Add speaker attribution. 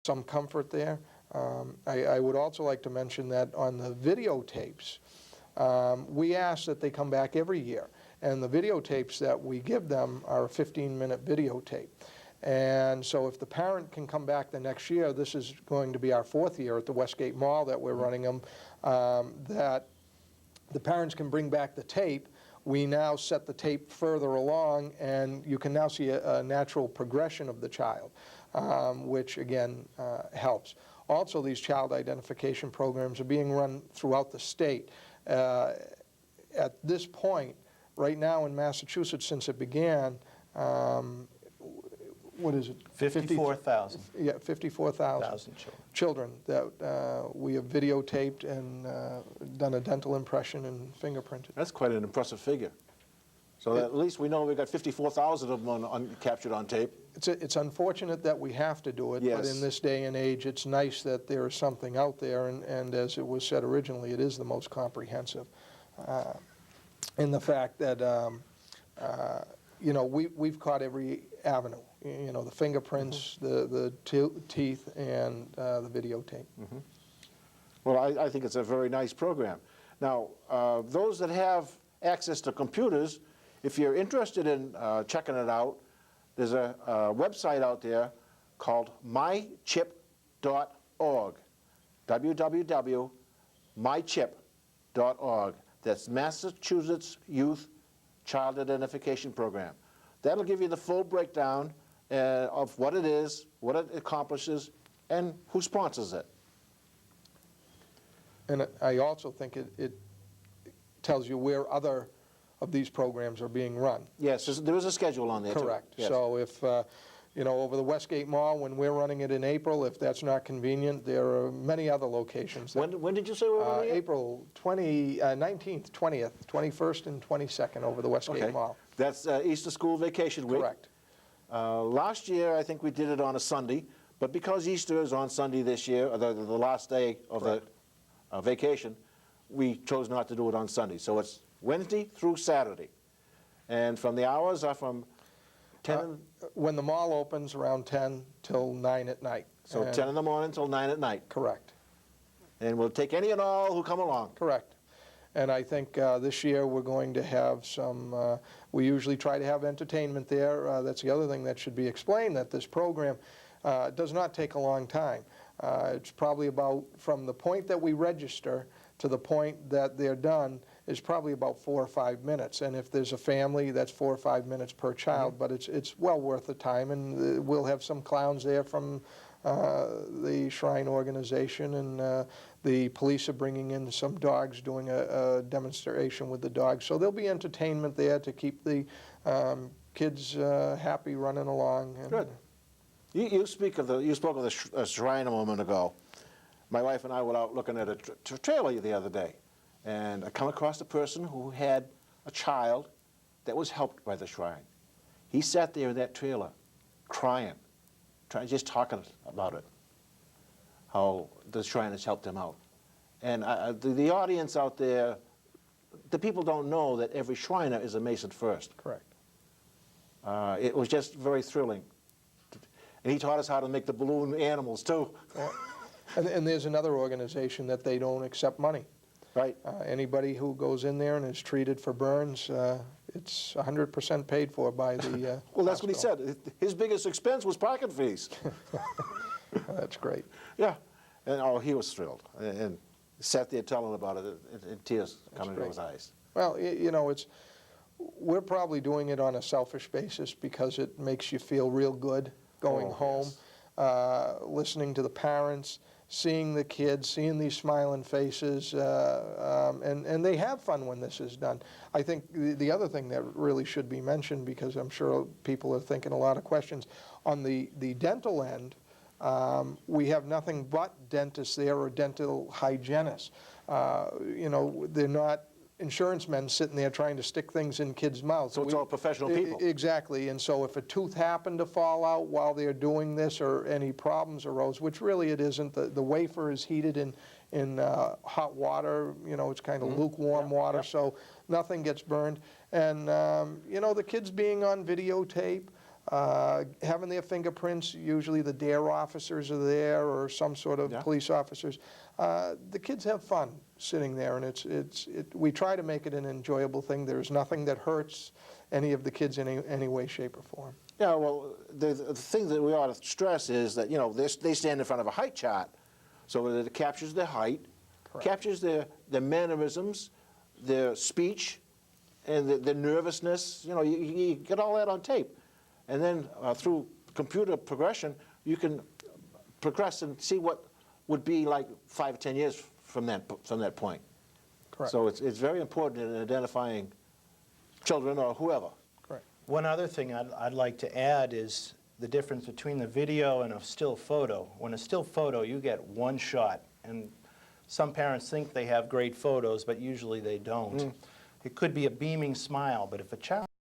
Speaker 1: some comfort there. I would also like to mention that on the videotapes, we ask that they come back every year. And the videotapes that we give them are a 15-minute videotape. And so if the parent can come back the next year, this is going to be our 4th year at the Westgate Mall that we're running them, that the parents can bring back the tape. We now set the tape further along, and you can now see a natural progression of the child, which again helps. Also, these child identification programs are being run throughout the state. At this point, right now in Massachusetts, since it began, what is it?
Speaker 2: 54,000.
Speaker 1: Yeah, 54,000 children that we have videotaped and done a dental impression and fingerprinted.
Speaker 3: That's quite an impressive figure. So at least we know we got 54,000 of them captured on tape.
Speaker 1: It's unfortunate that we have to do it,
Speaker 3: Yes.
Speaker 1: but in this day and age, it's nice that there is something out there, and as it was said originally, it is the most comprehensive. In the fact that, you know, we've caught every avenue, you know, the fingerprints, the teeth, and the videotape.
Speaker 3: Well, I think it's a very nice program. Now, those that have access to computers, if you're interested in checking it out, there's a website out there called mychip.org, www.mychip.org. That's Massachusetts Youth Child Identification Program. That'll give you the full breakdown of what it is, what it accomplishes, and who sponsors it.
Speaker 1: And I also think it tells you where other of these programs are being run.
Speaker 3: Yes, there is a schedule on there, too.
Speaker 1: Correct.
Speaker 3: Yes.
Speaker 1: So if, you know, over the Westgate Mall, when we're running it in April, if that's not convenient, there are many other locations.
Speaker 3: When did you say we were running it?
Speaker 1: April 19th, 20th, 21st, and 22nd over the Westgate
Speaker 3: Okay.
Speaker 1: Mall.
Speaker 3: That's Easter school vacation week.
Speaker 1: Correct.
Speaker 3: Last year, I think we did it on a Sunday, but because Easter is on Sunday this year, or the last day of the vacation, we chose not to do it on Sunday. So it's Wednesday through Saturday. And from the hours are from 10...
Speaker 1: When the mall opens, around 10 till 9 at night.
Speaker 3: so 10 in the morning till 9 at night.
Speaker 1: Correct.
Speaker 3: And we'll take any and all who come along.
Speaker 1: Correct. And I think this year we're going to have some, we usually try to have entertainment there. That's the other thing that should be explained, that this program does not take a long time. It's probably about, from the point that we register to the point that they're done, is probably about 4 or 5 minutes. And if there's a family, that's 4 or 5 minutes per child, but it's well worth the time. And we'll have some clowns there from the Shrine organization, and the police are bringing in some dogs, doing a demonstration with the dogs. So there'll be entertainment there to keep the kids happy running along. And
Speaker 3: Good. You spoke of the Shrine a moment ago. My wife and I were out looking at a trailer the other day, and I come across a person who had a child that was helped by the Shrine. He sat there in that trailer crying, just talking about it, how the Shrine has helped him out. And the audience out there, the people don't know that every Shriner is a Mason first.
Speaker 1: Correct.
Speaker 3: It was just very thrilling. And he taught us how to make the balloon animals, too.
Speaker 1: And there's another organization that they don't accept money.
Speaker 3: Right.
Speaker 1: Anybody who goes in there and is treated for burns, it's 100% paid for by the
Speaker 3: Well, that's what he
Speaker 1: hospital.
Speaker 3: said. His biggest expense was parking fees.
Speaker 1: That's great.
Speaker 3: Yeah. And oh, he was thrilled. And sat there telling about it, and tears coming to
Speaker 1: great.
Speaker 3: his eyes.
Speaker 1: Well, you know, we're probably doing it on a selfish basis because it makes you feel real good going home,
Speaker 3: yes.
Speaker 1: Listening to the parents, seeing the kids, seeing these smiling faces, and they have fun when this is done. I think the other thing that really should be mentioned, because I'm sure people are thinking a lot of questions, on the dental end, we have nothing but dentists there or dental hygienists. You know, they're not insurance men sitting there trying to stick things in kids' mouths.
Speaker 3: So it's all professional people.
Speaker 1: Exactly, and so if a tooth happened to fall out while they're doing this, or any problems arose, which really it isn't, the wafer is heated in hot water, you know, it's kind of lukewarm water, so nothing gets burned. And, you know, the kids being on videotape, having their fingerprints. Usually the DARE officers are there or some sort of
Speaker 3: Yeah.
Speaker 1: police officers. The kids have fun sitting there, and we try to make it an enjoyable thing. There's nothing that hurts any of the kids in any way, shape, or form.
Speaker 3: Yeah, well, the thing that we ought to stress is that, you know, they stand in front of a height chart, so that it captures their height,
Speaker 1: Correct.
Speaker 3: captures their mannerisms, their speech, and their nervousness. You know, you get all that on tape. And then through computer progression, you can progress and see what would be like 5 or 10 years from that point.
Speaker 1: Correct.
Speaker 3: So it's very important in identifying children or whoever.
Speaker 1: Correct.
Speaker 2: One other thing I'd like to add is the difference between the video and a still photo. When a still photo, you get one shot, and some parents think they have great photos, but usually they don't. It could be a beaming smile, but if a child